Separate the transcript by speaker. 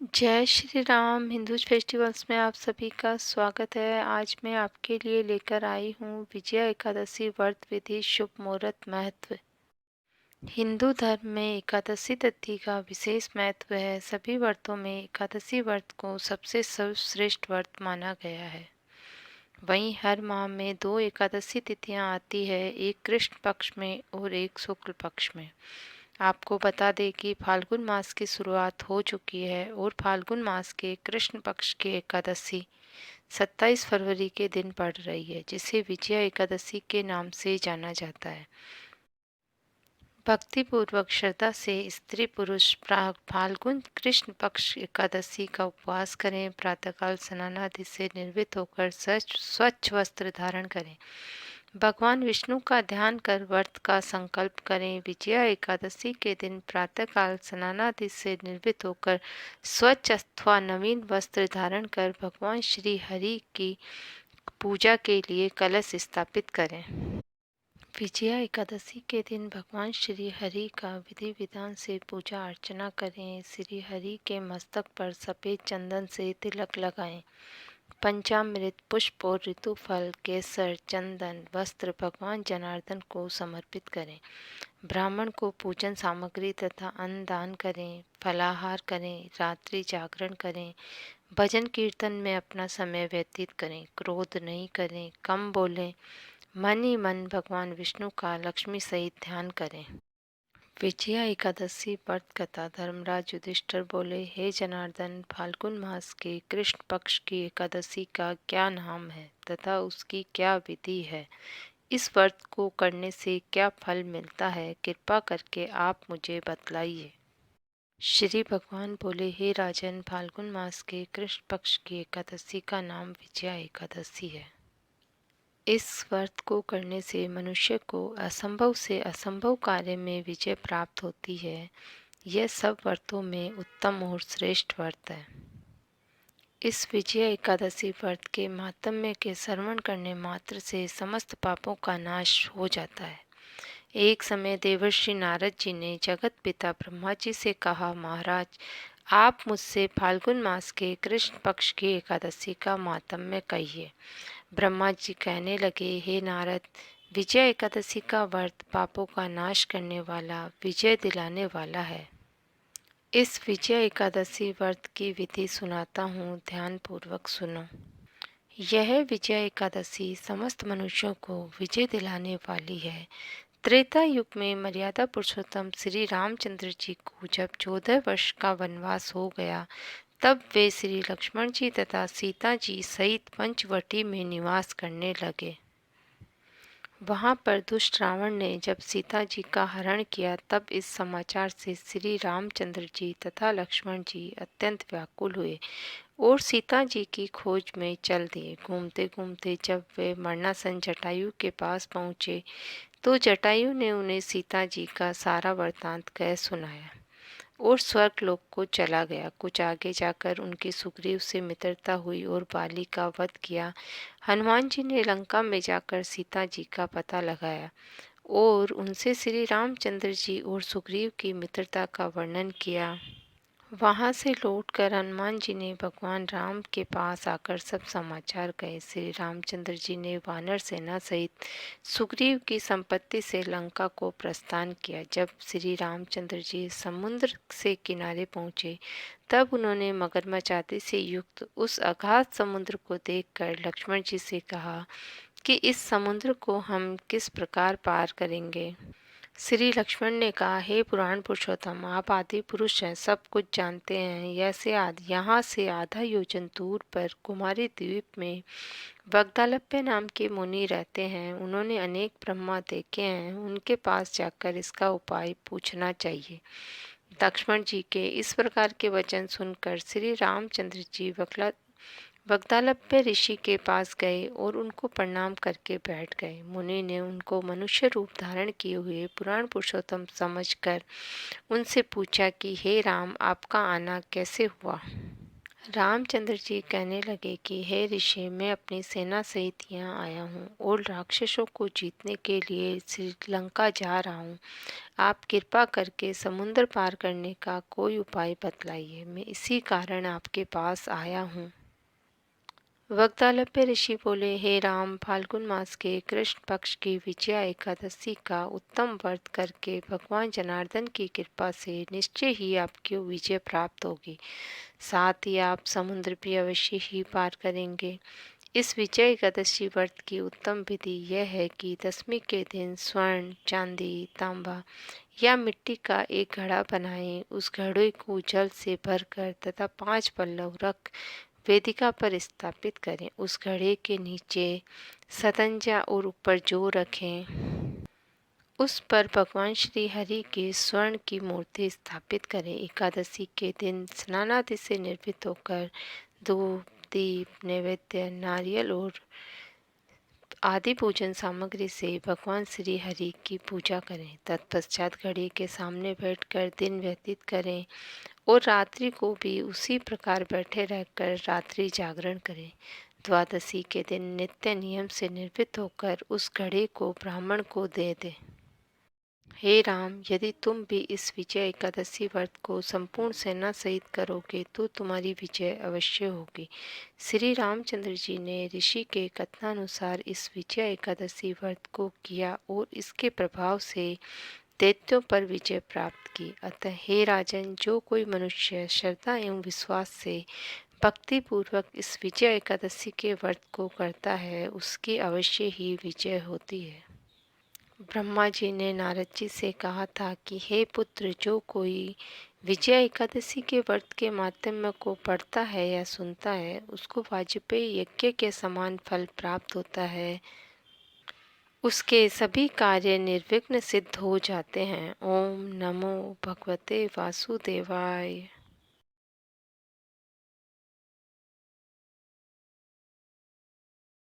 Speaker 1: जय श्री राम। हिंदू फेस्टिवल्स में आप सभी का स्वागत है। आज मैं आपके लिए लेकर आई हूँ विजया एकादशी व्रत विधि, शुभ मुहूर्त, महत्व। हिंदू धर्म में एकादशी तिथि का विशेष महत्व है। सभी व्रतों में एकादशी व्रत को सबसे सर्वश्रेष्ठ व्रत माना गया है। वहीं हर माह में दो एकादशी तिथियां आती है, एक कृष्ण पक्ष में और एक शुक्ल पक्ष में। आपको बता दें कि फाल्गुन मास की शुरुआत हो चुकी है और फाल्गुन मास के कृष्ण पक्ष की एकादशी 27 फरवरी के दिन पड़ रही है, जिसे विजया एकादशी के नाम से जाना जाता है। भक्तिपूर्वक श्रद्धा से स्त्री पुरुष फाल्गुन कृष्ण पक्ष एकादशी का उपवास करें। प्रातःकाल स्नान आदि से निर्वृत्त होकर स्वच्छ वस्त्र धारण करें। भगवान विष्णु का ध्यान कर व्रत का संकल्प करें। विजया एकादशी के दिन प्रातःकाल स्नानादि से निर्वृत्त होकर स्वच्छ अथवा नवीन वस्त्र धारण कर भगवान श्री हरि की पूजा के लिए कलश स्थापित करें। विजया एकादशी के दिन भगवान श्री हरि का विधि विधान से पूजा अर्चना करें। श्री हरि के मस्तक पर सफ़ेद चंदन से तिलक लगाएं। पंचामृत, पुष्प और ऋतु फल, केसर, चंदन, वस्त्र भगवान जनार्दन को समर्पित करें। ब्राह्मण को पूजन सामग्री तथा अन्न दान करें। फलाहार करें, रात्रि जागरण करें, भजन कीर्तन में अपना समय व्यतीत करें। क्रोध नहीं करें, कम बोलें, मन ही मन भगवान विष्णु का लक्ष्मी सहित ध्यान करें। विजया एकादशी व्रत कथा। धर्मराज युधिष्ठिर बोले, हे जनार्दन, फाल्गुन मास के कृष्ण पक्ष की एकादशी का क्या नाम है तथा उसकी क्या विधि है? इस व्रत को करने से क्या फल मिलता है? कृपा करके आप मुझे बतलाइए। श्री भगवान बोले, हे राजन, फाल्गुन मास के कृष्ण पक्ष की एकादशी का नाम विजया एकादशी है। इस व्रत को करने से मनुष्य को असंभव से असंभव कार्य में विजय प्राप्त होती है। यह सब व्रतों में उत्तम और श्रेष्ठ व्रत है। इस विजय एकादशी व्रत के महात्म्य के श्रवण करने मात्र से समस्त पापों का नाश हो जाता है। एक समय देवर्षि नारद जी ने जगत पिता ब्रह्मा जी से कहा, महाराज, आप मुझसे फाल्गुन मास के कृष्ण पक्ष की एकादशी का महात्म्य कहिए। ब्रह्मा जी कहने लगे, हे नारद, विजय एकादशी का व्रत पापों का नाश करने वाला, विजय दिलाने वाला है। इस विजय एकादशी व्रत की विधि सुनाता हूँ, ध्यान पूर्वक सुनो। यह विजय एकादशी समस्त मनुष्यों को विजय दिलाने वाली है। त्रेता युग में मर्यादा पुरुषोत्तम श्री रामचंद्र जी को जब 14 वर्ष का वनवास हो गया, तब वे श्री लक्ष्मण जी तथा सीता जी सहित पंचवटी में निवास करने लगे। वहाँ पर दुष्ट रावण ने जब सीता जी का हरण किया, तब इस समाचार से श्री रामचंद्र जी तथा लक्ष्मण जी अत्यंत व्याकुल हुए और सीता जी की खोज में चल दिए। घूमते घूमते जब वे मरणासन जटायु के पास पहुँचे, तो जटायु ने उन्हें सीता जी का सारा वृत्तांत कह सुनाया और स्वर्ग लोक को चला गया। कुछ आगे जाकर उनकी सुग्रीव से मित्रता हुई और बाली का वध किया। हनुमान जी ने लंका में जाकर सीता जी का पता लगाया और उनसे श्री रामचंद्र जी और सुग्रीव की मित्रता का वर्णन किया। वहाँ से लौटकर हनुमान जी ने भगवान राम के पास आकर सब समाचार कहे। श्री रामचंद्र जी ने वानर सेना सहित सुग्रीव की संपत्ति से लंका को प्रस्थान किया। जब श्री रामचंद्र जी समुद्र से किनारे पहुँचे, तब उन्होंने मगरमच्छ आदि से युक्त उस अगाध समुद्र को देखकर लक्ष्मण जी से कहा कि इस समुद्र को हम किस प्रकार पार करेंगे। श्री लक्ष्मण ने कहा, हे पुराण पुरुषोत्तम, आप आदि पुरुष हैं, सब कुछ जानते हैं। यहाँ से आधा योजन दूर पर कुमारी द्वीप में वग्दालप्य नाम के मुनि रहते हैं। उन्होंने अनेक ब्रह्मा देखे हैं। उनके पास जाकर इसका उपाय पूछना चाहिए। लक्ष्मण जी के इस प्रकार के वचन सुनकर श्री रामचंद्र जी वग्दालप्य ऋषि के पास गए और उनको प्रणाम करके बैठ गए। मुनि ने उनको मनुष्य रूप धारण किए हुए पुराण पुरुषोत्तम समझकर उनसे पूछा कि हे राम, आपका आना कैसे हुआ? रामचंद्र जी कहने लगे कि हे ऋषि, मैं अपनी सेना सहित यहाँ आया हूँ और राक्षसों को जीतने के लिए श्रीलंका जा रहा हूँ। आप कृपा करके समुद्र पार करने का कोई उपाय बतलाइए। मैं इसी कारण आपके पास आया हूँ। वक्तालय पे ऋषि बोले, हे राम, फाल्गुन मास के कृष्ण पक्ष की विजया एकादशी का उत्तम व्रत करके भगवान जनार्दन की कृपा से निश्चय ही आपको विजय प्राप्त होगी। साथ ही आप समुद्र भी अवश्य ही पार करेंगे। इस विजय एकादशी व्रत की उत्तम विधि यह है कि दशमी के दिन स्वर्ण, चांदी, तांबा या मिट्टी का एक घड़ा बनाएं। उस घड़े को जल से भरकर तथा 5 पल्लव रख वेदिका पर स्थापित करें। उस घड़े के नीचे सतंजा और ऊपर जौ रखें। उस पर भगवान श्री हरि की स्वर्ण की मूर्ति स्थापित करें। एकादशी के दिन स्नानादि से निर्भित होकर धूप, दीप, नैवेद्य, नारियल और आदि पूजन सामग्री से भगवान श्री हरि की पूजा करें। तत्पश्चात घड़ी के सामने बैठकर दिन व्यतीत करें और रात्रि को भी उसी प्रकार बैठे रहकर रात्रि जागरण करें। द्वादशी के दिन नित्य नियम से निर्भित होकर उस घड़े को ब्राह्मण को दे दें। हे राम, यदि तुम भी इस विजय एकादशी व्रत को संपूर्ण सेना सहित करोगे तो तुम्हारी विजय अवश्य होगी। श्री रामचंद्र जी ने ऋषि के कथनानुसार इस विजय एकादशी व्रत को किया और इसके प्रभाव से दैत्यों पर विजय प्राप्त की। अतः हे राजन, जो कोई मनुष्य श्रद्धा एवं विश्वास से भक्ति पूर्वक इस विजय एकादशी के व्रत को करता है, उसकी अवश्य ही विजय होती है। ब्रह्मा जी ने नारद जी से कहा था कि हे पुत्र, जो कोई विजया एकादशी के व्रत के माध्यम को पढ़ता है या सुनता है, उसको वाजपेयी यज्ञ के समान फल प्राप्त होता है। उसके सभी कार्य निर्विघ्न सिद्ध हो जाते हैं। ओम नमो भगवते वासुदेवाय।